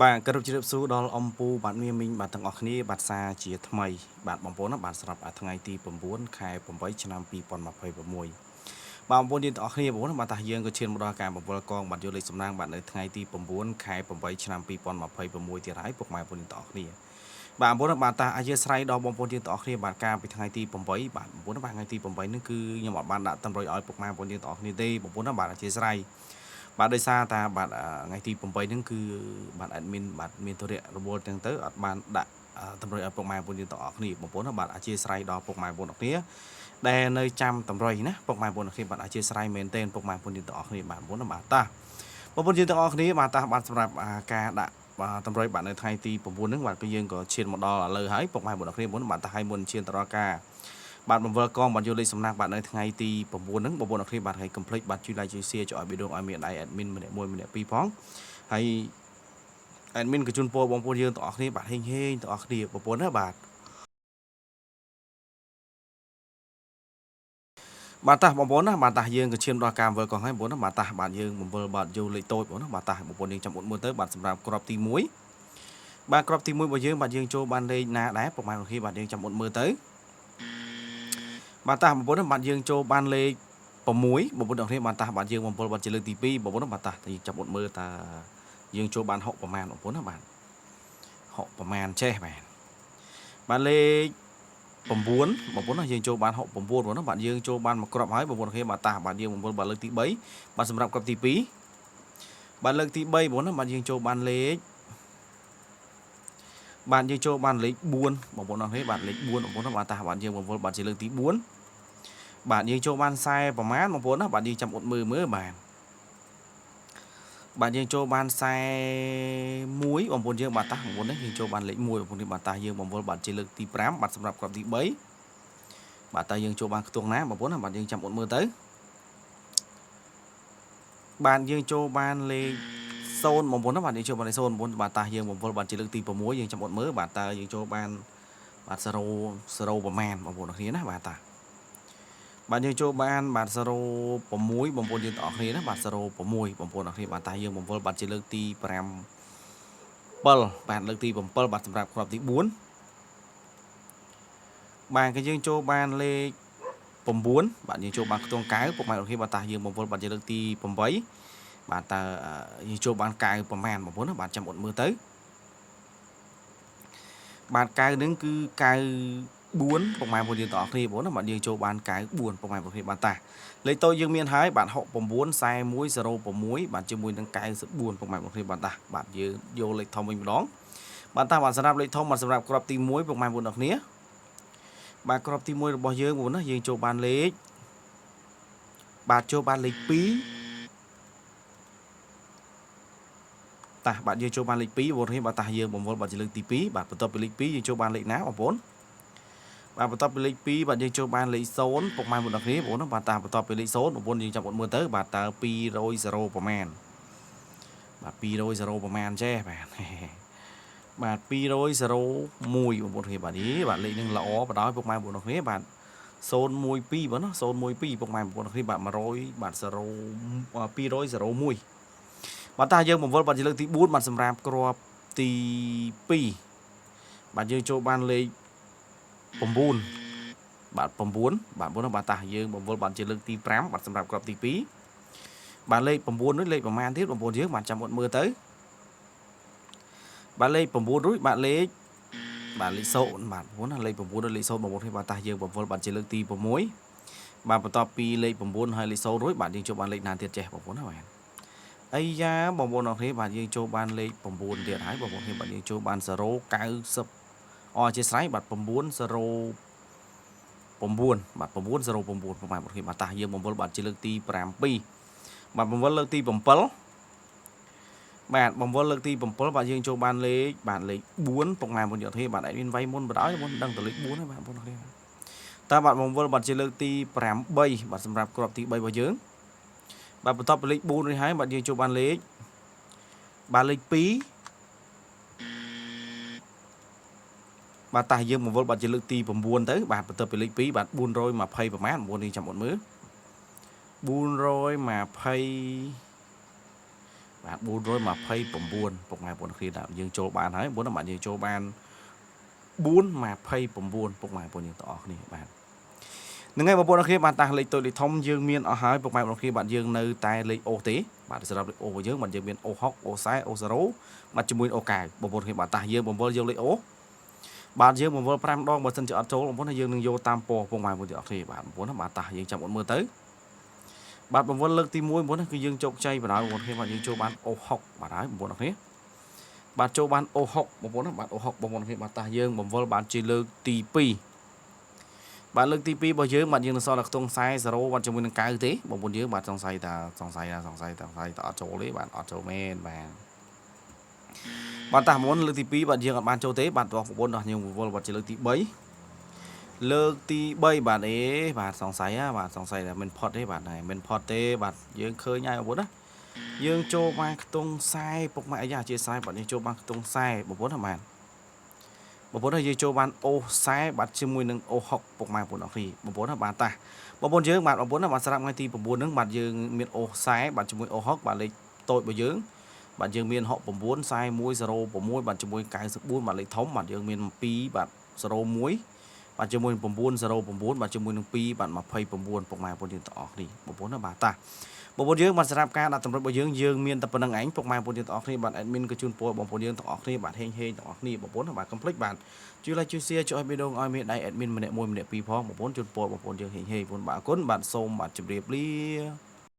បាទគោរពជ្រាបសួរដល់អំពូបាទមីមីងបាទទាំងអស់គ្នាបាទសារជាថ្មីបាទបងប្អូនណាបាទសម្រាប់ថ្ងៃទី9ខែ8ឆ្នាំ2026បាទបងប្អូនយើងទាំងអស់គ្នាបងប្អូនបាទតាយើងក៏ឈានមកដល់ការបង្វិលកងបាទយកលេខសំណាងបាទនៅថ្ងៃទី9ខែ8ឆ្នាំ2026ទៀតហើយពុកម៉ែបងប្អូនទាំងអស់គ្នាបាទបងប្អូនបាទតាអធិស្ឋានដល់បងប្អូនយើងទាំងអស់គ្នាបាទការពីថ្ងៃទី8បាទបងប្អូនបាទថ្ងៃទី8នេះគឺខ្ញុំអត់បានដាក់តម្រុយឲ្យពុកម៉ែបងប្អូនយើងទាំងអស់គ្នាទេបងប្អូនបាទអធិស្ឋានបាទដោយសារតាបាទថ្ងៃទី8ហ្នឹងគឺបាទ admin បាទមានទុរៈរវល់ទាំងទៅអត់បានដាក់តម្រុយឲ្យពុកម៉ែបងប្អូនយើងទាំងអស់គ្នាបងប្អូនបាទអធិស្ឋានដល់ពុកម៉ែបងប្អូនទាំងអស់គ្នាដែលនៅចាំតម្រុយណាពុកម៉ែបងប្អូនទាំងអស់គ្នាបាទអធិស្ឋានមែនទែនពុកម៉ែបងប្អូនយើងទាំងអស់គ្នាបាទបងប្អូនបាទតាបងប្អូនយើងទាំងអស់គ្នាបាទតាបាទសម្រាប់ការដាក់បាទតម្រុយបាទនៅថ្ងៃទី9ហ្នឹងបាទគឺយើងក៏ឈានមកដល់ឥឡូវហើយពុកម៉ែបងប្អូនទាំងអស់គ្នាបងប្អូនបាទតាឲ្យមុនឈានទៅដល់ការបាទបង្វិលកងបាទយកលេខសំណាក់បាទនៅថ្ងៃទី9ហ្នឹងបងប្អូនអរគុណបាទហើយកុំភ្លេចបាទជួយ like ជួយ share ជួយឲ្យវីដេអូឲ្យមានដៃ admin ម្នាក់មួយម្នាក់ពីរផងហើយ admin ក៏ជូនពរបងប្អូនយើងទាំងអស់គ្នាបាទហេងទាំងអស់គ្នាបងប្អូនណាបាទបាទតាបងប្អូនណាបាទតាយើងក៏ឈានដល់ការបង្វិលកងហើយបងប្អូនណាបាទតាបាទយើងបង្វិលបាទយកលេខតូចបងប្អូនណាបាទតាបងប្អូនយើងចាំអត់មើលទៅបាទសម្រាប់ក្របទី1បាទក្របទី1របស់យើងបាទយើងចូលបានលេខណាដែរពុកម៉ែបងប្អូនបាទយើងចាំអត់មើលទៅបាទតាបងប្អូនបាទយើងចូលបានលេខ6បងប្អូនទាំងគ្នាបាទតាបាទយើងបំពល់បាទជាលើកទី2បងប្អូនបាទតាយើងចាំអត់មើលតាយើងចូលបាន6ប្រមាណបងប្អូនណាបាទ6ប្រមាណចេះបាទលេខ9បងប្អូនណាយើងចូលបាន6 9បងប្អូនណាបាទយើងចូលបានមួយគ្រាប់ហើយបងប្អូនគ្នាបាទតាបាទយើងបំពល់បាទលើកទី3បាទសម្រាប់គ្រាប់ទី2បាទលើកទី3បងប្អូនណាបាទយើងចូលបានលេខបាទយើងចូលបានលេខ4បងប្អូនអរគ្នាបាទលេខ4បងប្អូនណាបាទតាបាទយើងបំពល់បាទជាលើកទី4បាទយើងចូលបាន40ប្រមាណបងប្អូនណាបាទយើងចាំអត់មើលបាទយើងចូលបាន41បងប្អូនយើងបាទតាបងប្អូននេះយើងចូលបានលេខ1បងប្អូននេះបាទតាយើងបំពល់បាទជាលើកទី5បាទសម្រាប់គ្រាប់ទី3បាទតាយើងចូលបានខ្ទង់ណាបងប្អូនណាបាទយើងចាំអត់មើលទៅបាទយើងចូលបានលេខ0បងប្អូនណាបាទយើងចូលបានលេខ0បងប្អូនបាទតាយើងបំពល់បាទជាលើកទី6យើងចាំអត់មើលបាទតើយើងចូលបានបាទ0ប្រមាណបងប្អូនគ្នាណាបាទតាបាទយើងចូលបានបាទ06បងប្អូនយើងទាំងអស់គ្នាណាបាទ06បងប្អូនអរគ្នាបាទតាយើងបំពល់បាទជាលើកទី7បាទលើកទី7បាទសម្រាប់គ្រាប់ទី4បាទគឺយើងចូលបានលេខ9បាទយើងចូលបានខ្ទង់កៅពុកម៉ែអរគ្នាបាទតាយើងបំពល់បាទជាលើកទី8បាទតើយើងចូលបានកៅប្រមាណបងប្អូនណាបាទចាំអត់មើលទៅបាទកៅនឹងគឺកៅ4ពុកម៉ែបងប្អូនយើងទាំងអស់គ្នាបងណាបាទយើងចូលបានកៅ4ពុកម៉ែបងប្អូនគ្នាបាទតាលេខតូចយើងមានហើយបាទ69 41 06បាទជាមួយនឹង94ពុកម៉ែបងប្អូនគ្នាបាទតាបាទយើងយកលេខធំវិញម្ដងបាទតាបាទសម្រាប់លេខធំបាទសម្រាប់គ្រាប់ទី1ពុកម៉ែបងប្អូនគ្នាបាទគ្រាប់ទី1របស់យើងបងប្អូនណាយើងចូលបានលេខបាទចូលបានលេខ2តាបាទយើងចូលបានលេខ2បងប្អូនគ្នាបាទតាយើងបំពល់បាទជាលើកទី2បាទបន្ទាប់ពីលេខ2យើងចូលបានលេខណាបងប្អូនបាទបន្ទាប់ពីលេខ2បាទយើងចូលបានលេខ0ពុកម៉ែបងប្អូនគ្នាបងប្អូនបាទតាបន្ទាប់ពីលេខ0បងប្អូនយើងចាំអត់មើលទៅបាទតើ200ប្រមាណបាទ200ប្រមាណចេះបាទបាទ201បងប្អូនគ្នាបាទនេះបាទលេខនឹងល្អបដ ாய் ពុកម៉ែបងប្អូនគ្នាបាទ012បងណា012ពុកម៉ែបងប្អូនគ្នាបាទ100បាទ201បាទតាយើងបង្វិលបាទជាលើកទី4បាទសម្រាប់គ្រាប់ទី2បាទយើងចូលបានលេខ9បាទ9បាទបងបាទតាយើងបង្វិលបាទជាលើកទី5បាទសម្រាប់គ្រាប់ទី2បាទលេខ9នោះលេខប្រមាណទៀតបងប្អូនយើងបាទចាំអត់មើលទៅបាទលេខ9រួចបាទលេខ0បាទបងណាលេខ9និងលេខ0បងប្អូនបាទតាយើងបង្វិលបាទជាលើកទី6បាទបន្ទាប់ពីលេខ9ហើយលេខ0រួចបាទយើងចូលបានលេខណាទៀតចេះបងប្អូនណាបាទអីយ៉ាបងប្អូនអរគ្នាបាទយើងចូលបានលេខ9ទៀតហើយបងប្អូនគ្នាបាទយើងចូលបាន090អអជាស្រ័យបាទ909បាទ909ប្រហែលបងប្អូនគ្នាបាទតាយើងបង្វិលបាទជាលើកទី7បាទបង្វិលលើកទី7បាទបង្វិលលើកទី7បាទយើងចូលបានលេខបាទលេខ4ពុកម៉ែបងប្អូនយកទេបាទឯមានវាយមុនបដ ாய் មុនដឹងតលេខ4ហើយបាទបងប្អូនគ្នាតើបាទបង្វិលបាទជាលើកទី8បាទសម្រាប់គ្រាប់ទី3របស់យើងបាទបន្ទាប់ពីលេខ4នេះហើយបាទយើងចូលបានលេខបាទលេខ2បាទតាយើងបង្វិលបាទជាលើកទី9ទៅបាទបន្ទាប់ពីលេខ2បាទ420ប្រមាណ9នេះចាំអត់មើល420 បាទ429ពុកម៉ែបងប្អូនគ្នាដែលយើងចូលបានហើយ4បាទយើងចូលបាន429ពុកម៉ែបងប្អូនយើងទាំងអស់គ្នាបាទនឹងហើយបងប្អូនគ្នាបាទតាលេខតូចលេខធំយើងមានអស់ហើយពុកម៉ែបងប្អូនគ្នាបាទយើងនៅតែលេខអូទេបាទសម្រាប់លេខអូរបស់យើងបាទយើងមានអូ6អូ40អូ0បាទជាមួយអូ9បងប្អូនគ្នាបាទតាយើងបង្វិលយកលេខអូបាទយើងបង្វិល5ដងបើសិនជាអត់ចូលបងប្អូនយើងនឹងយកតាមពណ៌ពុកម៉ែបងប្អូនទាំងអស់គ្នាបាទបងប្អូនបាទតាយើងចាំអត់មើលទៅបាទបង្វិលលើកទី1បងប្អូនគឺយើងជោគជ័យបណ្ដោយបងប្អូនគ្នាបាទយើងចូលបានអូ6បាទហើយបងប្អូនគ្នាបាទចូលបានអូ6បងប្អូនបាទអូ6បងប្អូនគ្នាបាទតាយើងបង្វិលបានជាលើកទី2បាទលើកទី2របស់យើងបាទយើងនឹងសល់តែខ្ទង់40បាទជាមួយនឹង9ទេបងប្អូនយើងបាទសង្ស័យតើអត់ចូលទេបាទអត់ចូលមែនបាទតាមុនលើកទី2បាទយើងអត់បានចូលទេបាទបងប្អូនរបស់យើងវល់បាទជាលើកទី3លើកទី3បាទបាទសង្ស័យបាទសង្ស័យតែមិនផុតទេបាទមិនផុតទេបាទយើងឃើញហើយបងប្អូនណាយើងចូលបានខ្ទង់40ពុកម៉ែអាយ៉ាជា40បាទយើងចូលបានខ្ទង់40បងប្អូនណាបាទបងប្អូនយើងចូលបានអូ40បាទជាមួយនឹងអូ6ពុកម៉ែបងប្អូនអរគ្នាបងប្អូនណាបាទតាបងប្អូនយើងបាទបងប្អូនណាបាទសម្រាប់ថ្ងៃទី9ហ្នឹងបាទយើងមានអូ40បាទជាមួយអូ6បាទលេខតូចរបស់យើងបាទយើងមាន69 4106បាទជាមួយ94បាទលេខធំបាទយើងមាន2បាទ01បាទជាមួយ909បាទជាមួយនឹង2បាទ29ពុកម៉ែបងប្អូនយើងទាំងអស់គ្នាបងប្អូនណាបាទតាបងប្អូនយើងបាទសម្រាប់ការដាក់តម្រុករបស់យើងមានតែប៉ុណ្្នឹងឯងពុកម៉ែបងប្អូនយើងទាំងអស់គ្នាបាទ admin ក៏ជូនពរបងប្អូនយើងទាំងអស់គ្នាបាទហេងទាំងអស់គ្នាបងប្អូនបាទកុំភ្លេចបាទជួយ like ជួយ share ជួយឲ្យវីដេអូឲ្យមានដៃ admin ម្នាក់1ម្នាក់2ផងបងប្អូនជូនពរបងប្អូនយើងហេងបងប្អូនបាទអរគុណបាទសូមបាទជម្រាបលា